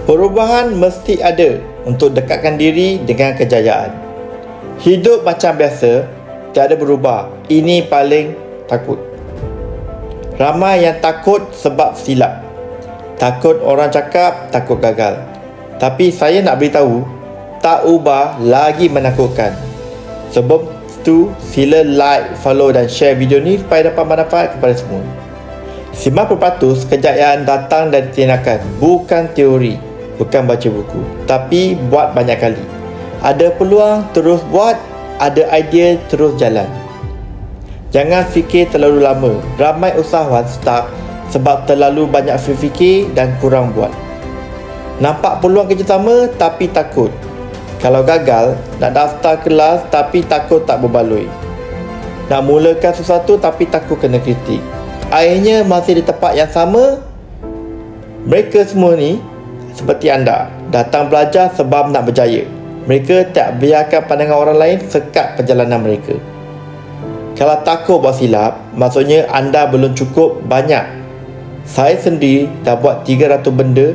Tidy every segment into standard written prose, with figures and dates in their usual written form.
Perubahan mesti ada untuk dekatkan diri dengan kejayaan. Hidup macam biasa, tiada berubah. Ini paling takut. Ramai yang takut sebab silap. Takut orang cakap, takut gagal. Tapi saya nak beritahu, tak ubah lagi menakutkan. Sebab itu, sila like, follow dan share video ni supaya dapat manfaat kepada semua. 90% kejayaan datang dari tindakan, bukan teori, bukan baca buku, tapi buat banyak kali. Ada peluang, terus buat. Ada idea, terus jalan. Jangan fikir terlalu lama. Ramai usahawan stuck sebab terlalu banyak fikir dan kurang buat. Nampak peluang kerjasama tapi takut. Kalau gagal, nak daftar kelas tapi takut tak berbaloi. Nak mulakan sesuatu tapi takut kena kritik. Akhirnya masih di tempat yang sama. Mereka semua ni seperti anda, datang belajar sebab nak berjaya. Mereka tak biarkan pandangan orang lain sekat perjalanan mereka. Kalau takut buat silap, maksudnya anda belum cukup banyak. Saya sendiri dah buat 300 benda.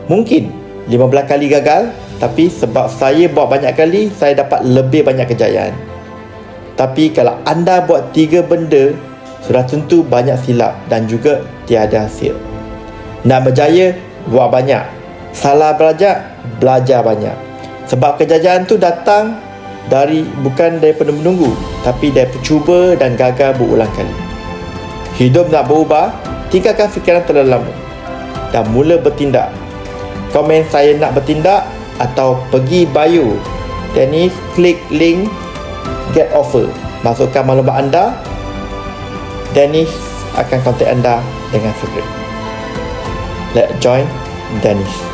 Mungkin 15 kali gagal, tapi sebab saya buat banyak kali, saya dapat lebih banyak kejayaan. Tapi kalau anda buat 3 benda, sudah tentu banyak silap dan juga tiada hasil. Nak berjaya, buat banyak. Salah belajar banyak. Sebab kejayaan tu datang bukan daripada menunggu, tapi daripada cuba dan gagal berulang kali. Hidup nak berubah, tinggalkan fikiran terlalu lama dan mula bertindak. Komen saya nak bertindak atau pergi bio Dennis, klik link get offer, masukkan maklumat anda. Dennis akan kontak anda dengan segera. Let's join Dennis.